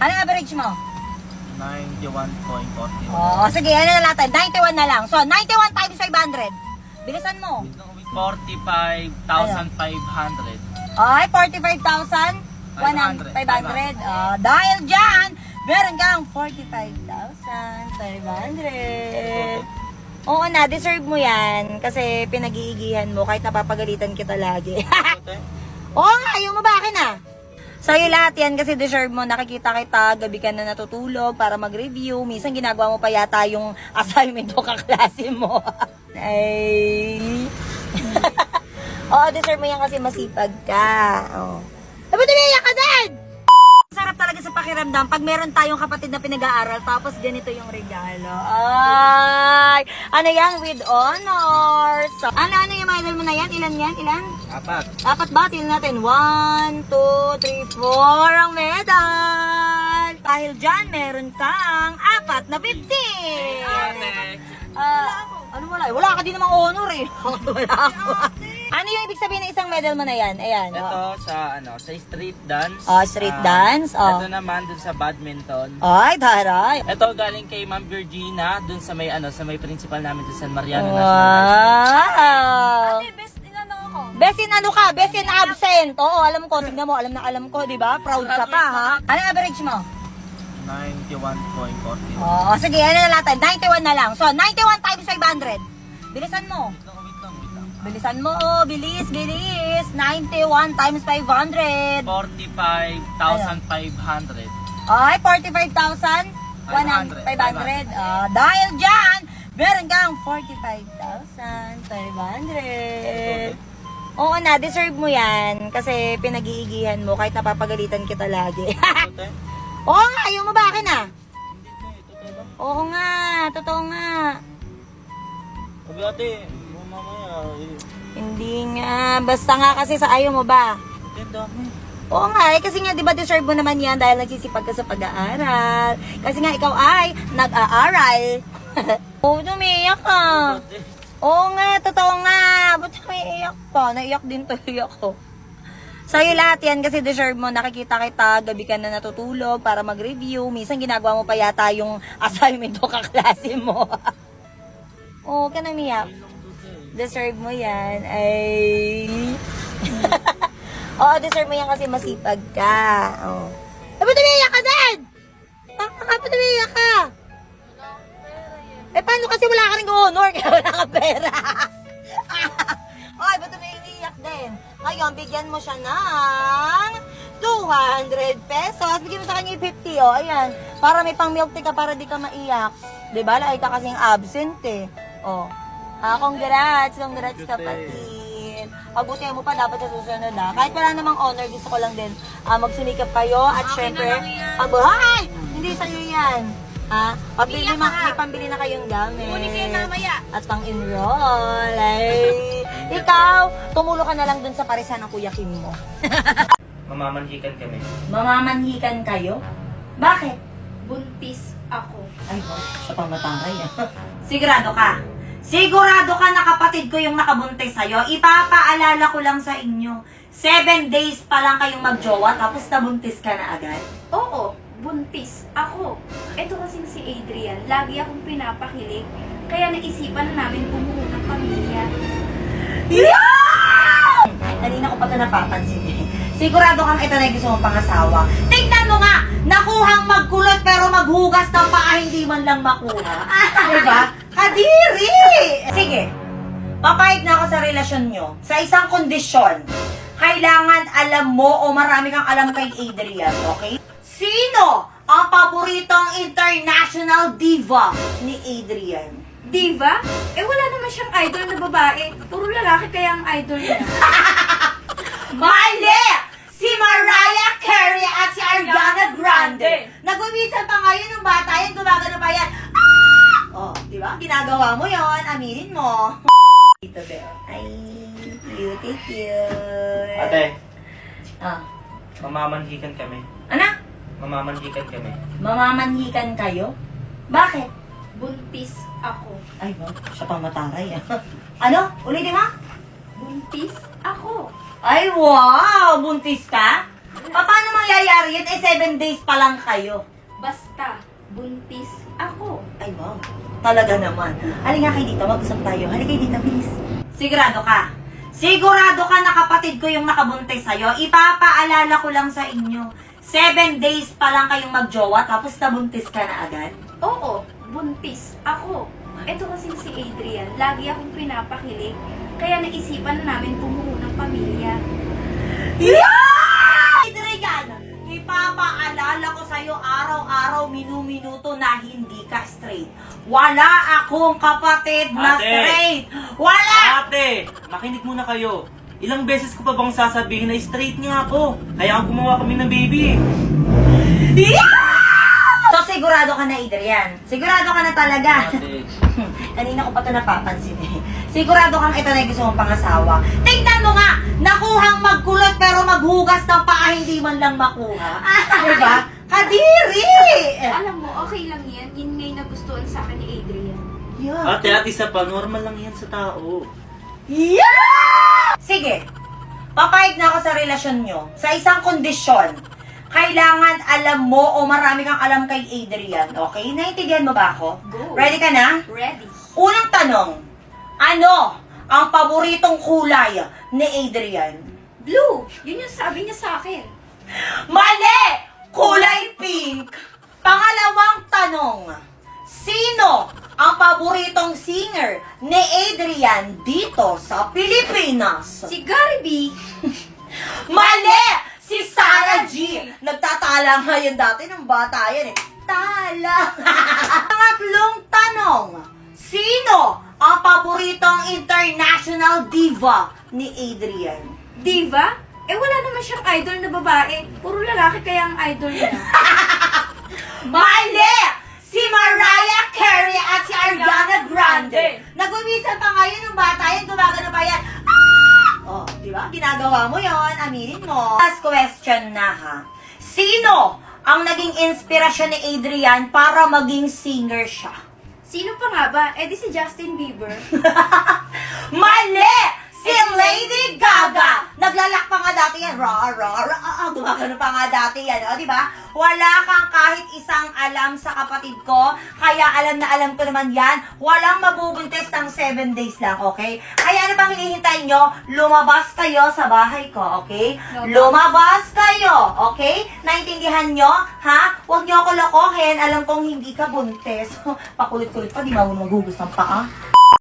Ano average mo? 91.40. Oh, sige, ano na natin? 91 na lang. So, 91 times 500. Bilisan mo. 45,500. Ay, 45,000? 500. Dahil dyan, meron kang 45,500. Oo na, deserve mo yan. Kasi pinag-iigihan mo kahit napapagalitan kita lagi. Oo nga, ayaw mo ba akin ah? Sa'yo lahat yan kasi deserve mo. Nakikita kita, gabi ka na natutulog para mag-review. Minsan ginagawa mo pa yata yung assignment o kaklase mo. Ay. Oo, deserve mo yan kasi masipag ka. Oo. Dapat umiiyak ka din! Sarap talaga sa pakiramdam pag meron tayong kapatid na pinag-aaral tapos ganito yung regalo. Ay! Ano yan? With honors. So, ano yung medal mo na yan? Ilan yan? Ilan? 4. Dapat batil natin. 1, 2, 3, 4 ang medal. Dahil dyan, meron kang 4 na 50. Ano wala? Wala ka din namang honor eh. Wala ako. Ano yung ibig sabihin ng isang medal mo na yan? Ayan. Ito sa street dance. Street dance. Ito naman dun sa badminton. Ay, taray. Ito galing kay Ma'am Virginia dun sa may principal namin sa San Mariano National High Wow. Ate, best in ano ako? Best in ano ka? Best in absent. Oo, alam ko. Tignan mo. Alam ko, di ba? Proud ka pa, ha? Ano average mo? 91.40. Oo, sige. Ano na natin? 91 na lang. So, 91 times 500. Bilisan mo. Bilisan mo. Bilis. 91 times 500. 45,500. Ay, 45,500. Dahil dyan, meron kang 45,500. Oo na, deserve mo yan. Kasi pinag-iigihan mo kahit napapagalitan kita lagi. Oo nga, ayaw mo ba akin ah? Oo nga, totoo nga. Sabi ate, mamaya. Hindi nga, basta nga kasi sa ayaw mo ba? Dami. Oo nga, kasi nga 'di ba deserve mo naman 'yan dahil nagsisipag ka sa pag-aaral. Kasi nga ikaw ay nag-aaral. Oo, umiiyak ka. Oo nga, totoo nga. Ba't umiiyak ka? Naiyak din tuloy ako. Sa'yo lahat yan kasi deserve mo. Nakikita kita, gabi ka na natutulog para mag-review. Minsan ginagawa mo pa yata yung assignment o kaklase mo. Oo, ka na umiyak. Deserve mo yan. Ay. Oo, deserve mo yan kasi masipag ka. Oo. Dapat umiiyak ka din! Dapat umiiyak ka! Eh, paano kasi wala ka rin honor kaya wala ka pera? Oy, ba't umiiyak din? Ngayon, bigyan mo siya ng 200 pesos. Bigyan mo sa kanya yung 50, oh. Ayan. Para may pang milk tea ka para di ka maiyak. Diba? Lagi ka kasing absent, eh. Oh. Congrats kapatid. Pagbutihan mo pa dapat sa susunod ha. Kahit wala namang honor, gusto ko lang din magsumikap kayo at syempre, pagbuhay! Hindi sa'yo yan. Pabili may pambili na kayong gamit. Kunin kayo mamaya. At pang-enroll. Ay, ikaw, tumulo ka na lang dun sa parisan ng Kuya Kim mo. Mamamanhikan kami. Mamamanhikan kayo? Bakit? Buntis ako. Ay, siya pang matangay Sigurado ka? Sigurado ka na kapatid ko yung nakabuntis sa'yo? Ipapaalala ko lang sa inyo. 7 days pa lang kayong magjowa tapos nabuntis ka na agad? Oo, buntis ako. Ito kasing si Adrian, lagi akong pinapakilig. Kaya naisipan na namin bumuo ng pamilya. Yeah! Kanina ko pa ito napapansin eh. Sigurado kang ito na yung gusto mong pangasawa. Tingnan mo nga, nakuhang magkulot pero maghugas ng paa hindi man lang makuha. Diba? Kadiri! Sige, papayag na ako sa relasyon nyo. Sa isang kondisyon, kailangan alam mo o marami kang alam kay Adrian, okay? Sino ang paboritong international diva ni Adrian? Diva? Eh wala naman siyang idol na babae. Puro lalaki kaya ang idol niya. Mali! Si Mariah Carey at si Ariana Grande. Nagwiwisan pa ngayon ng bata yan, gumagano pa yan. Oh, di ba? Ginagawa mo yon, aminin mo. Dito, Bel. Ay, cute. Ate, Ah, mamamanhikan kami. ano? Mamamanhikan kami. Mamamanhikan kayo? Bakit? Buntis ako. Ay, ba? Siya pang mataray Ano? Ulitin mo? Buntis ako. Ay, wow! Buntis ka? Paano mangyayari yun? 7 days pa lang kayo. Basta, buntis ako. Ay, wow. Talaga naman. Halika kayo dito, mag-usap tayo. Halika kayo dito, please. Sigurado ka? Sigurado ka na kapatid ko yung nakabuntis sa'yo? Ipapaalala ko lang sa inyo. 7 days pa lang kayong magjowa, tapos nabuntis ka na agad? Oo, buntis ako. Ito kasing si Adrian, lagi akong pinapakilig. Kaya naisipan na namin bumuo ng pamilya. Yeah! Adrian, ipapaalala ko sa'yo araw-araw, minu-minuto na hindi ka straight. Wala akong kapatid na Ate! straight. Wala! Ate, makinig muna kayo. Ilang beses ko pa bang sasabihin na straight nga ako? Kaya gumawa kami ng baby. Yeah! So, sigurado ka na, Adrian. Sigurado ka na talaga. Ate, Kanina ko pa ito napapansin eh. Sigurado kang ito na yung gusto mong pangasawa. Tingnan mo nga! Nakuhang magkulot pero maghugas ng paa, hindi man lang makuha. Diba? Kadiri! Alam mo, okay lang yan. Yun nga yung nagustuhan sa akin ni Adrian. Yeah. ate, at isa pa, normal lang yan sa tao. Yeah! Sige. Papayag na ako sa relasyon nyo. Sa isang kondisyon. Kailangan alam mo o marami kang alam kay Adrian. Okay? Naintindihan mo ba ako? Go. Ready ka na? Ready. Unang tanong. Ano ang paboritong kulay ni Adrian? Blue! Yun yung sabi niya sa akin. Mali! Kulay pink! Pangalawang tanong. Sino ang paboritong singer ni Adrian dito sa Pilipinas? Si Gary B. Mali! Si Sarah G! Nagtatala nga yun dati ng bata yan eh. Tala! Pangatlong tanong. Sino ang paboritong international diva ni Adrian? Diva? Eh wala naman siyang idol na babae. Puro lalaki kaya ang idol niya. Mali! Si Mariah Carey at si Ariana Grande. Nagwiwisan pa ngayon ng bata yan, gumagano pa yan. Oh, di ba? Ginagawa mo yon, aminin mo. Last question na ha. Sino ang naging inspirasyon ni Adrian para maging singer siya? Sino pa nga ba? Eh di si Justin Bieber. Mali! Si Lady Gaga! Naglalak pa nga dati yan. Gumagano pa nga dati yan. O, di ba? Wala kang kahit isang alam sa kapatid ko. Kaya alam na alam ko naman yan. Walang mabubuntis ng 7 days lang, okay? Kaya ano bang hinihintay nyo? Lumabas kayo sa bahay ko, okay? Lumabas kayo, okay? Naintindihan nyo? Ha? Huwag nyo ako lokohin. Alam kong hindi ka buntis. Pakulit-kulit pa, di ba? Maghugus ng paa.